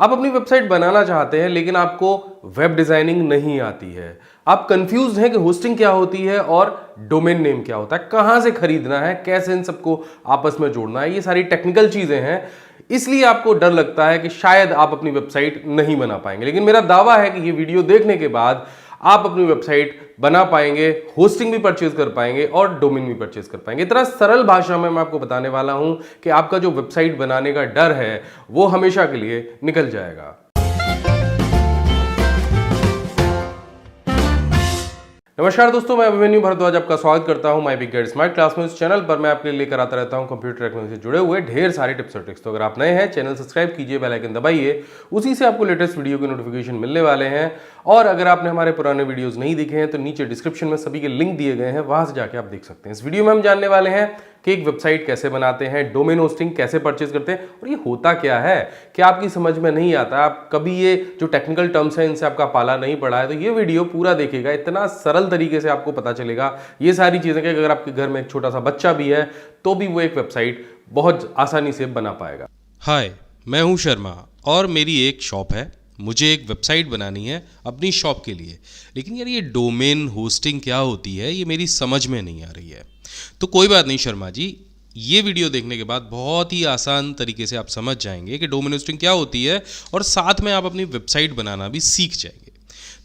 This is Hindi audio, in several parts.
आप अपनी वेबसाइट बनाना चाहते हैं लेकिन आपको वेब डिजाइनिंग नहीं आती है। आप कंफ्यूज हैं कि होस्टिंग क्या होती है और डोमेन नेम क्या होता है, कहां से खरीदना है, कैसे इन सबको आपस में जोड़ना है, ये सारी टेक्निकल चीजें हैं। इसलिए आपको डर लगता है कि शायद आप अपनी वेबसाइट नहीं बना पाएंगे। लेकिन मेरा दावा है कि ये वीडियो देखने के बाद आप अपनी वेबसाइट बना पाएंगे, होस्टिंग भी परचेज कर पाएंगे और डोमेन भी परचेज कर पाएंगे। इतना सरल भाषा में मैं आपको बताने वाला हूं कि आपका जो वेबसाइट बनाने का डर है वो हमेशा के लिए निकल जाएगा। नमस्कार दोस्तों, मैं अभिमन्यु भारद्वाज आपका स्वागत करता हूं my big guide smart class में। इस चैनल पर मैं आपके लिए लेकर आता रहता हूं कंप्यूटर टेक्नोलॉजी से जुड़े हुए ढेर सारे टिप्स और ट्रिक्स। तो अगर आप नए हैं, चैनल सब्सक्राइब कीजिए, बेल आइकन दबाइए, उसी से आपको लेटेस्ट वीडियो के नोटिफिकेशन मिलने वाले हैं। और अगर आपने हमारे पुराने वीडियोस नहीं देखे हैं तो नीचे डिस्क्रिप्शन में सभी के लिंक दिए गए हैं, वहां से जाके आप देख सकते हैं। इस वीडियो में हम जानने वाले हैं कि एक वेबसाइट कैसे बनाते हैं, डोमेन होस्टिंग कैसे परचेज करते हैं और ये होता क्या है। क्या आपकी समझ में नहीं आता, आप कभी ये जो टेक्निकल टर्म्स हैं इनसे आपका पाला नहीं पड़ा है, तो ये वीडियो पूरा देखिएगा। इतना सरल तरीके से आपको पता चलेगा ये सारी चीजें कि अगर आपके घर में एक छोटा सा बच्चा भी है तो भी वो एक वेबसाइट बहुत आसानी से बना पाएगा। हाय, मैं हूं शर्मा और मेरी एक शॉप है। मुझे एक वेबसाइट बनानी है अपनी शॉप के लिए, लेकिन यार ये डोमेन होस्टिंग क्या होती है ये मेरी समझ में नहीं आ रही है। तो कोई बात नहीं शर्मा जी, ये वीडियो देखने के बाद बहुत ही आसान तरीके से आप समझ जाएंगे कि डोमेन होस्टिंग क्या होती है और साथ में आप अपनी वेबसाइट बनाना भी सीख जाएंगे।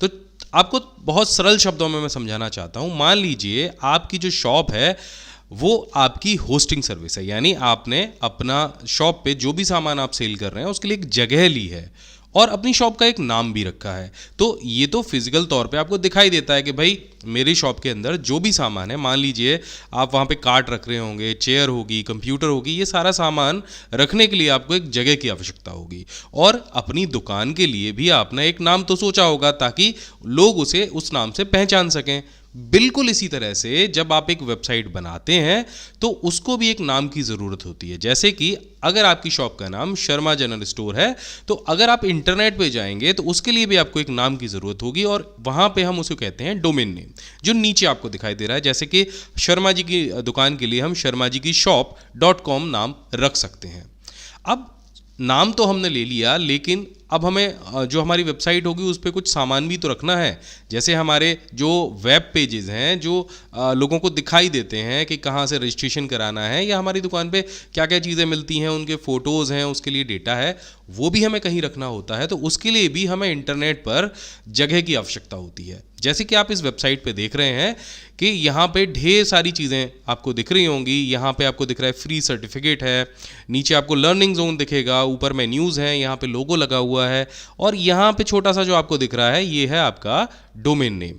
तो आपको बहुत सरल शब्दों में मैं समझाना चाहता हूँ। मान लीजिए आपकी जो शॉप है वो आपकी होस्टिंग सर्विस है, यानी आपने अपना शॉप पे जो भी सामान आप सेल कर रहे हैं उसके लिए एक जगह ली है और अपनी शॉप का एक नाम भी रखा है। तो ये तो फिजिकल तौर पे आपको दिखाई देता है कि भाई मेरी शॉप के अंदर जो भी सामान है, मान लीजिए आप वहाँ पे कार्ट रख रहे होंगे, चेयर होगी, कंप्यूटर होगी, ये सारा सामान रखने के लिए आपको एक जगह की आवश्यकता होगी। और अपनी दुकान के लिए भी आपने एक नाम तो सोचा होगा ताकि लोग उसे उस नाम से पहचान सकें। बिल्कुल इसी तरह से जब आप एक वेबसाइट बनाते हैं तो उसको भी एक नाम की ज़रूरत होती है। जैसे कि अगर आपकी शॉप का नाम शर्मा जनरल स्टोर है तो अगर आप इंटरनेट पे जाएंगे तो उसके लिए भी आपको एक नाम की ज़रूरत होगी और वहाँ पे हम उसे कहते हैं डोमेन नेम, जो नीचे आपको दिखाई दे रहा है। जैसे कि शर्मा जी की दुकान के लिए हम शर्मा जी की shop.com नाम रख सकते हैं। अब नाम तो हमने ले लिया, लेकिन अब हमें जो हमारी वेबसाइट होगी उस पर कुछ सामान भी तो रखना है। जैसे हमारे जो वेब पेजेस हैं जो लोगों को दिखाई देते हैं कि कहाँ से रजिस्ट्रेशन कराना है या हमारी दुकान पे क्या क्या चीज़ें मिलती हैं, उनके फ़ोटोज़ हैं, उसके लिए डेटा है, वो भी हमें कहीं रखना होता है। तो उसके लिए भी हमें इंटरनेट पर जगह की आवश्यकता होती है। जैसे कि आप इस वेबसाइट पे देख रहे हैं कि यहाँ पे ढेर सारी चीज़ें आपको दिख रही होंगी। यहाँ पे आपको दिख रहा है फ्री सर्टिफिकेट है, नीचे आपको लर्निंग जोन दिखेगा, ऊपर मेन्यूज़ हैं, यहाँ पे लोगो लगा हुआ है और यहाँ पे छोटा सा जो आपको दिख रहा है ये है आपका डोमेन नेम।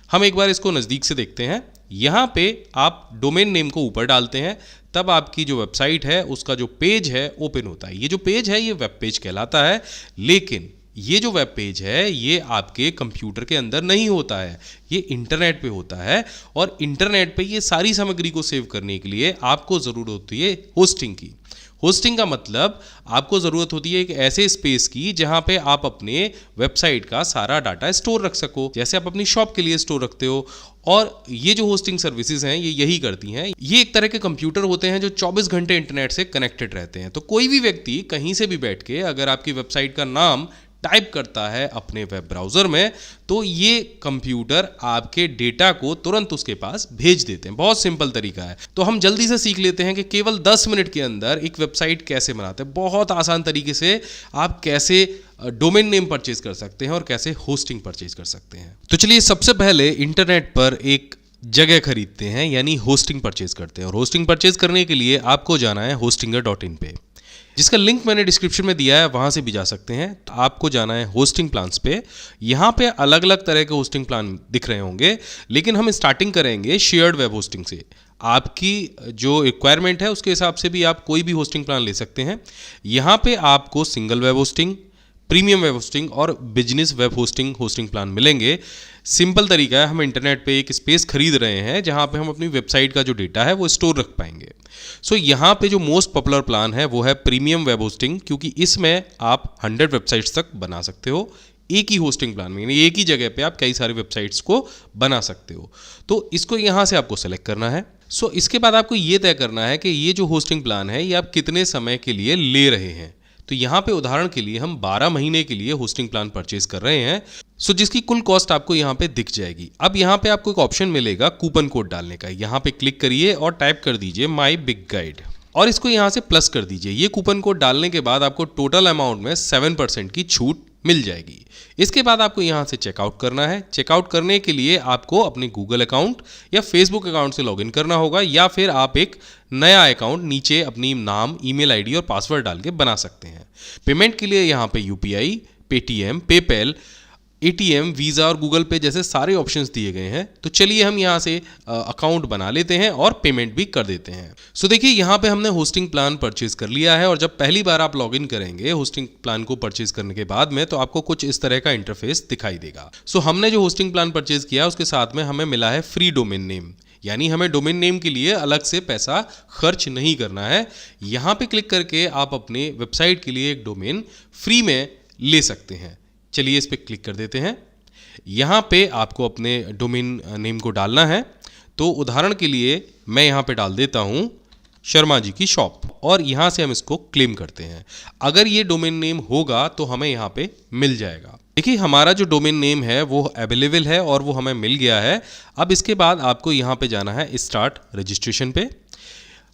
हम एक बार इसको नज़दीक से देखते हैं। यहाँ पे आप डोमेन नेम को ऊपर डालते हैं, तब आपकी जो वेबसाइट है उसका जो पेज है ओपन होता है। ये जो पेज है ये वेब पेज कहलाता है, लेकिन ये जो वेब पेज है ये आपके कंप्यूटर के अंदर नहीं होता है, ये इंटरनेट पे होता है। और इंटरनेट पे ये सारी सामग्री को सेव करने के लिए आपको ज़रूरत होती है होस्टिंग की। होस्टिंग का मतलब आपको ज़रूरत होती है एक ऐसे स्पेस की जहाँ पे आप अपने वेबसाइट का सारा डाटा स्टोर रख सको, जैसे आप अपनी शॉप के लिए स्टोर रखते हो। और ये जो होस्टिंग सर्विसेज हैं ये यही करती हैं। ये एक तरह के कंप्यूटर होते हैं जो 24 घंटे इंटरनेट से कनेक्टेड रहते हैं। तो कोई भी व्यक्ति कहीं से भी बैठ के अगर आपकी वेबसाइट का नाम टाइप करता है अपने वेब ब्राउज़र में तो ये कंप्यूटर आपके डेटा को तुरंत उसके पास भेज देते हैं। बहुत सिंपल तरीका है। तो हम जल्दी से सीख लेते हैं कि केवल 10 मिनट के अंदर एक वेबसाइट कैसे बनाते हैं। बहुत आसान तरीके से आप कैसे डोमेन नेम परचेज कर सकते हैं और कैसे होस्टिंग परचेज कर सकते हैं। तो चलिए सबसे पहले इंटरनेट पर एक जगह खरीदते हैं, यानी होस्टिंग परचेज करते हैं। और होस्टिंग परचेज करने के लिए आपको जाना है hostinger.in पे, जिसका लिंक मैंने डिस्क्रिप्शन में दिया है, वहाँ से भी जा सकते हैं। तो आपको जाना है होस्टिंग प्लान्स पे। यहाँ पे अलग अलग तरह के होस्टिंग प्लान दिख रहे होंगे, लेकिन हम स्टार्टिंग करेंगे शेयर्ड वेब होस्टिंग से। आपकी जो रिक्वायरमेंट है उसके हिसाब से भी आप कोई भी होस्टिंग प्लान ले सकते हैं। यहाँ पे आपको single web hosting, premium web hosting और बिजनेस वेब होस्टिंग प्लान मिलेंगे। सिंपल तरीका है, हम इंटरनेट पे एक स्पेस खरीद रहे हैं जहाँ पे हम अपनी वेबसाइट का जो डेटा है वो स्टोर रख पाएंगे। सो यहाँ पे जो मोस्ट पॉपुलर प्लान है वो है प्रीमियम वेब होस्टिंग, क्योंकि इसमें आप 100 वेबसाइट्स तक बना सकते हो एक ही होस्टिंग प्लान में, यानी एक ही जगह पे आप कई सारी वेबसाइट्स को बना सकते हो। तो इसको यहाँ से आपको सेलेक्ट करना है। इसके बाद आपको ये तय करना है कि ये जो होस्टिंग प्लान है ये आप कितने समय के लिए ले रहे हैं। तो यहाँ पे उदाहरण के लिए हम 12 महीने के लिए होस्टिंग प्लान परचेज कर रहे हैं, सो जिसकी कुल कॉस्ट आपको यहाँ पे दिख जाएगी। अब यहाँ पे आपको एक ऑप्शन मिलेगा कूपन कोड डालने का, यहाँ पे क्लिक करिए और टाइप कर दीजिए माई बिग गाइड और इसको यहाँ से प्लस कर दीजिए। ये कूपन कोड डालने के बाद आपको टोटल अमाउंट में 7% की छूट मिल जाएगी। इसके बाद आपको यहाँ से चेकआउट करना है। चेकआउट करने के लिए आपको अपने गूगल अकाउंट या फेसबुक अकाउंट से लॉगिन करना होगा, या फिर आप एक नया अकाउंट नीचे अपनी नाम, ईमेल आईडी और पासवर्ड डाल के बना सकते हैं। पेमेंट के लिए यहाँ पे UPI, Paytm, PayPal, ATM, visa और गूगल पे जैसे सारे ऑप्शंस दिए गए हैं। तो चलिए हम यहाँ से अकाउंट बना लेते हैं और पेमेंट भी कर देते हैं। सो देखिए यहाँ पे हमने होस्टिंग प्लान परचेज कर लिया है और जब पहली बार आप लॉगिन करेंगे होस्टिंग प्लान को परचेज करने के बाद में, तो आपको कुछ इस तरह का इंटरफेस दिखाई देगा। सो हमने जो होस्टिंग प्लान परचेज किया उसके साथ में हमें मिला है फ्री डोमेन नेम, यानी हमें डोमेन नेम के लिए अलग से पैसा खर्च नहीं करना है। यहाँ पे क्लिक करके आप अपने वेबसाइट के लिए एक डोमेन फ्री में ले सकते हैं। चलिए इस पर क्लिक कर देते हैं। यहाँ पे आपको अपने डोमेन नेम को डालना है। तो उदाहरण के लिए मैं यहाँ पे डाल देता हूँ शर्मा जी की शॉप और यहाँ से हम इसको क्लेम करते हैं। अगर ये डोमेन नेम होगा तो हमें यहाँ पे मिल जाएगा। देखिए हमारा जो डोमेन नेम है वो अवेलेबल है और वो हमें मिल गया है। अब इसके बाद आपको यहाँ पे जाना है स्टार्ट रजिस्ट्रेशन पे।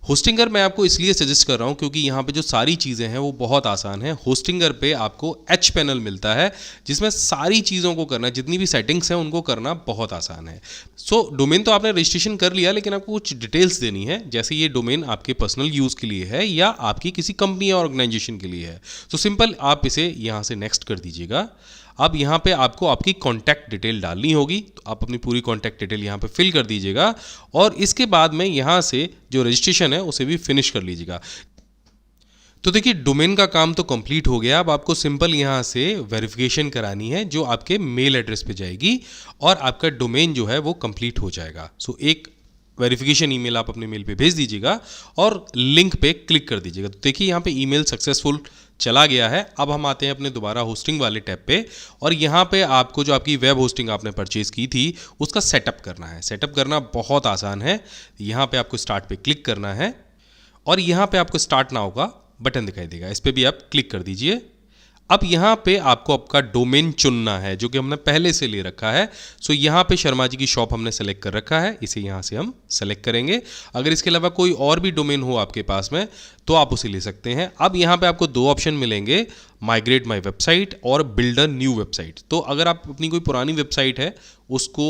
होस्टिंगर मैं आपको इसलिए सजेस्ट कर रहा हूँ क्योंकि यहाँ पे जो सारी चीज़ें हैं वो बहुत आसान है। होस्टिंगर पे आपको एच पैनल मिलता है जिसमें सारी चीज़ों को करना, जितनी भी सेटिंग्स हैं उनको करना बहुत आसान है। सो डोमेन तो आपने रजिस्ट्रेशन कर लिया, लेकिन आपको कुछ डिटेल्स देनी है, जैसे ये डोमेन आपके पर्सनल यूज़ के लिए है या आपकी किसी कंपनी या ऑर्गेनाइजेशन के लिए है। तो सिंपल आप इसे यहाँ से नेक्स्ट कर दीजिएगा। अब यहाँ पे आपको आपकी कॉन्टैक्ट डिटेल डालनी होगी, तो आप अपनी पूरी कॉन्टैक्ट डिटेल यहाँ पे फिल कर दीजिएगा और इसके बाद में यहाँ से जो रजिस्ट्रेशन है उसे भी फिनिश कर लीजिएगा। तो देखिए डोमेन का काम तो कंप्लीट हो गया। अब आपको सिंपल यहाँ से वेरिफिकेशन करानी है जो आपके मेल एड्रेस पे जाएगी और आपका डोमेन जो है वो कंप्लीट हो जाएगा। सो एक वेरिफिकेशन ईमेल आप अपने मेल पे भेज दीजिएगा और लिंक पे क्लिक कर दीजिएगा। तो देखिए यहाँ पे ईमेल सक्सेसफुल चला गया है। अब हम आते हैं अपने दोबारा होस्टिंग वाले टैब पे और यहाँ पे आपको जो आपकी वेब होस्टिंग आपने परचेज की थी उसका सेटअप करना है। सेटअप करना बहुत आसान है। यहाँ पे आपको स्टार्ट पे क्लिक करना है और यहाँ पे आपको स्टार्ट नाउ का बटन दिखाई देगा, इस पर भी आप क्लिक कर दीजिए। अब यहाँ पे आपको आपका डोमेन चुनना है जो कि हमने पहले से ले रखा है। सो यहाँ पे शर्मा जी की शॉप हमने सेलेक्ट कर रखा है, इसे यहाँ से हम सेलेक्ट करेंगे। अगर इसके अलावा कोई और भी डोमेन हो आपके पास में तो आप उसे ले सकते हैं। अब यहाँ पे आपको दो ऑप्शन मिलेंगे, माइग्रेट माई वेबसाइट और बिल्ड अ न्यू वेबसाइट। तो अगर आप अपनी कोई पुरानी वेबसाइट है उसको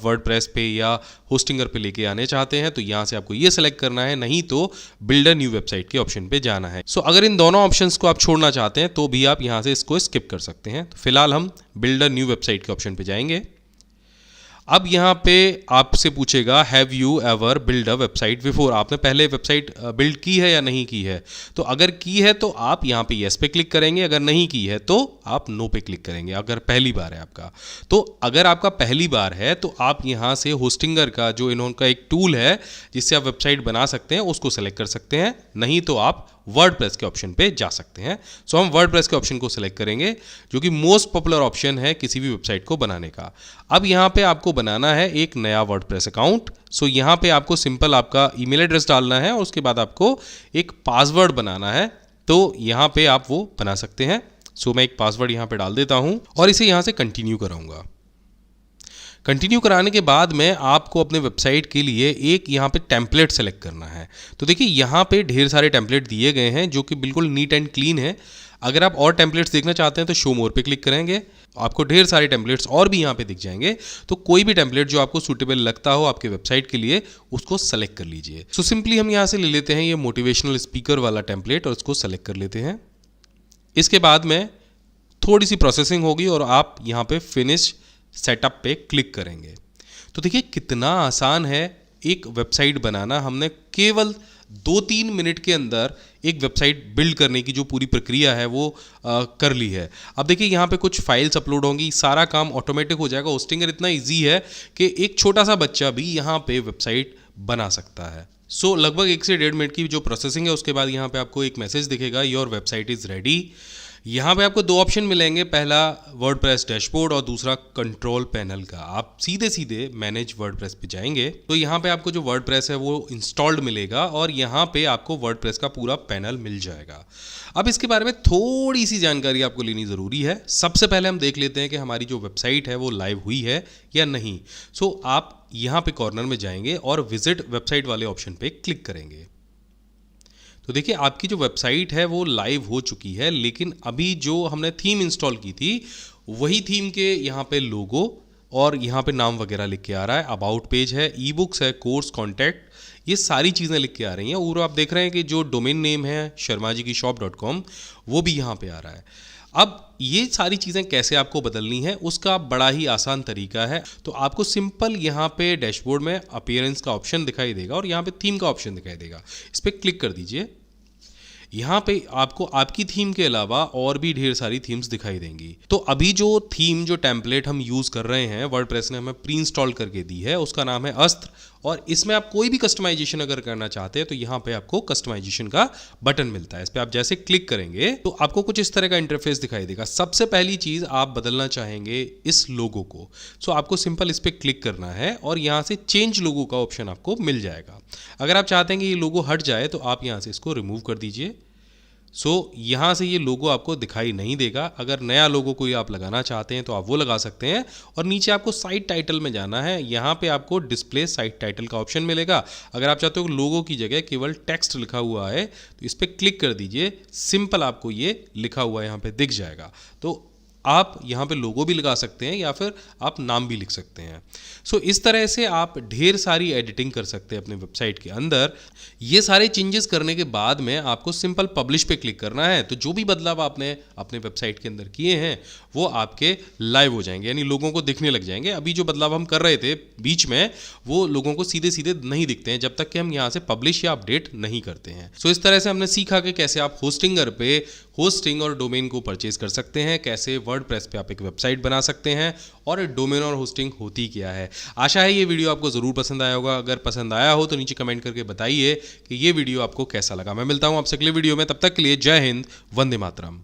वर्डप्रेस पे या होस्टिंगर पे लेके आने चाहते हैं तो यहाँ से आपको ये सेलेक्ट करना है, नहीं तो बिल्ड अ न्यू वेबसाइट के ऑप्शन पे जाना है। सो अगर इन दोनों ऑप्शंस को आप छोड़ना चाहते हैं तो भी आप यहाँ से इसको स्किप कर सकते हैं। तो फिलहाल हम बिल्ड अ न्यू वेबसाइट के ऑप्शन पे जाएंगे। अब यहाँ पे आपसे पूछेगा have you ever build a website before, आपने पहले वेबसाइट बिल्ड की है या नहीं की है। तो अगर की है तो आप यहाँ पे येस पे क्लिक करेंगे, अगर नहीं की है तो आप नो पे क्लिक करेंगे अगर पहली बार है आपका। तो अगर आपका पहली बार है तो आप यहाँ से होस्टिंगर का जो इन्होंने एक टूल है जिससे आप वेबसाइट बना सकते हैं उसको सेलेक्ट कर सकते हैं, नहीं तो आप वर्डप्रेस के ऑप्शन पे जा सकते हैं। सो हम वर्डप्रेस के ऑप्शन को सेलेक्ट करेंगे जो कि मोस्ट पॉपुलर ऑप्शन है किसी भी वेबसाइट को बनाने का। अब यहाँ पे आपको बनाना है एक नया वर्डप्रेस अकाउंट। सो यहाँ पे आपको सिंपल आपका ईमेल एड्रेस डालना है और उसके बाद आपको एक पासवर्ड बनाना है। तो यहाँ पे आप वो बना सकते हैं। सो मैं एक पासवर्ड यहाँ पे डाल देता हूँ और इसे यहाँ से कंटिन्यू कराऊंगा। कंटिन्यू कराने के बाद में आपको अपने वेबसाइट के लिए एक यहाँ पे टेम्पलेट सेलेक्ट करना है। तो देखिए यहाँ पे ढेर सारे टेम्पलेट दिए गए हैं जो कि बिल्कुल नीट एंड क्लीन है। अगर आप और टेम्पलेट्स देखना चाहते हैं तो शो मोर पे क्लिक करेंगे, आपको ढेर सारे टेम्पलेट्स और भी यहाँ पे दिख जाएंगे। तो कोई भी टेम्पलेट जो आपको सूटेबल लगता हो आपके वेबसाइट के लिए उसको सेलेक्ट कर लीजिए। सो सिंपली हम यहाँ से ले लेते हैं ये मोटिवेशनल स्पीकर वाला टेम्पलेट और उसको सेलेक्ट कर लेते हैं। इसके बाद में थोड़ी सी प्रोसेसिंग होगी और आप यहाँ पे फिनिश सेटअप पे क्लिक करेंगे। तो देखिए कितना आसान है एक वेबसाइट बनाना। हमने केवल 2-3 मिनट के अंदर एक वेबसाइट बिल्ड करने की जो पूरी प्रक्रिया है वो कर ली है। अब देखिए यहाँ पे कुछ फाइल्स अपलोड होंगी, सारा काम ऑटोमेटिक हो जाएगा। होस्टिंगर इतना इजी है कि एक छोटा सा बच्चा भी यहाँ पे वेबसाइट बना सकता है। सो लगभग 1 से 1.5 मिनट की जो प्रोसेसिंग है उसके बाद यहाँ पे आपको एक मैसेज दिखेगा, योर वेबसाइट इज़ रेडी। यहाँ पे आपको दो ऑप्शन मिलेंगे, पहला वर्डप्रेस डैशबोर्ड और दूसरा कंट्रोल पैनल का। आप सीधे सीधे मैनेज वर्डप्रेस पे जाएंगे तो यहाँ पे आपको जो वर्डप्रेस है वो इंस्टॉल्ड मिलेगा और यहाँ पे आपको वर्डप्रेस का पूरा पैनल मिल जाएगा। अब इसके बारे में थोड़ी सी जानकारी आपको लेनी ज़रूरी है। सबसे पहले हम देख लेते हैं कि हमारी जो वेबसाइट है वो लाइव हुई है या नहीं। सो आप यहाँ पे कॉर्नर में जाएंगे और विजिट वेबसाइट वाले ऑप्शन पे क्लिक करेंगे। तो देखिए आपकी जो वेबसाइट है वो लाइव हो चुकी है, लेकिन अभी जो हमने थीम इंस्टॉल की थी वही थीम के यहाँ पे लोगो और यहाँ पे नाम वगैरह लिख के आ रहा है। अबाउट पेज है, ई बुक्स है, कोर्स कॉन्टैक्ट, ये सारी चीज़ें लिख के आ रही हैं। और आप देख रहे हैं कि जो डोमेन नेम है sharmaji-ki-shop.com वो भी यहाँ पे आ रहा है। अब ये सारी चीज़ें कैसे आपको बदलनी है उसका बड़ा ही आसान तरीका है। तो आपको सिंपल यहाँ पे डैशबोर्ड में अपीयरेंस का ऑप्शन दिखाई देगा और यहाँ पे थीम का ऑप्शन दिखाई देगा, इस पर क्लिक कर दीजिए। यहाँ पे आपको आपकी थीम के अलावा और भी ढेर सारी थीम्स दिखाई देंगी। तो अभी जो थीम, जो टेम्पलेट हम यूज़ कर रहे हैं, वर्डप्रेस ने हमें प्री इंस्टॉल करके दी है, उसका नाम है अस्त्र। और इसमें आप कोई भी कस्टमाइजेशन अगर करना चाहते हैं तो यहाँ पे आपको कस्टमाइजेशन का बटन मिलता है। इस पर आप जैसे क्लिक करेंगे तो आपको कुछ इस तरह का इंटरफेस दिखाई देगा। सबसे पहली चीज़, आप बदलना चाहेंगे इस लोगो को। सो आपको सिंपल इस पर क्लिक करना है और यहाँ से चेंज लोगो का ऑप्शन आपको मिल जाएगा। अगर आप चाहते हैं कि ये लोगो हट जाए तो आप यहाँ से इसको रिमूव कर दीजिए। यहाँ से ये लोगो आपको दिखाई नहीं देगा। अगर नया लोगो कोई आप लगाना चाहते हैं तो आप वो लगा सकते हैं। और नीचे आपको साइट टाइटल में जाना है, यहाँ पे आपको डिस्प्ले साइट टाइटल का ऑप्शन मिलेगा। अगर आप चाहते हो लोगो की जगह केवल टेक्स्ट लिखा हुआ है तो इस पर क्लिक कर दीजिए। सिंपल आपको ये लिखा हुआ यहाँ पे दिख जाएगा। तो आप यहाँ पे लोगो भी लगा सकते हैं या फिर आप नाम भी लिख सकते हैं। इस तरह से आप ढेर सारी एडिटिंग कर सकते हैं अपने वेबसाइट के अंदर। ये सारे चेंजेस करने के बाद में आपको सिंपल पब्लिश पे क्लिक करना है। तो जो भी बदलाव आपने अपने वेबसाइट के अंदर किए हैं वो आपके लाइव हो जाएंगे, यानी लोगों को दिखने लग जाएंगे। अभी जो बदलाव हम कर रहे थे बीच में वो लोगों को सीधे सीधे नहीं दिखते हैं जब तक कि हम यहाँ से पब्लिश या अपडेट नहीं करते हैं। इस तरह से हमने सीखा कि कैसे आप होस्टिंगर पे होस्टिंग और डोमेन को परचेज कर सकते हैं, कैसे वर्डप्रेस पे आप एक वेबसाइट बना सकते हैं और डोमेन और होस्टिंग होती क्या है। आशा है ये वीडियो आपको ज़रूर पसंद आया होगा। अगर पसंद आया हो तो नीचे कमेंट करके बताइए कि ये वीडियो आपको कैसा लगा। मैं मिलता हूँ आपसे अगले वीडियो में, तब तक के लिए जय हिंद, वंदे मातरम।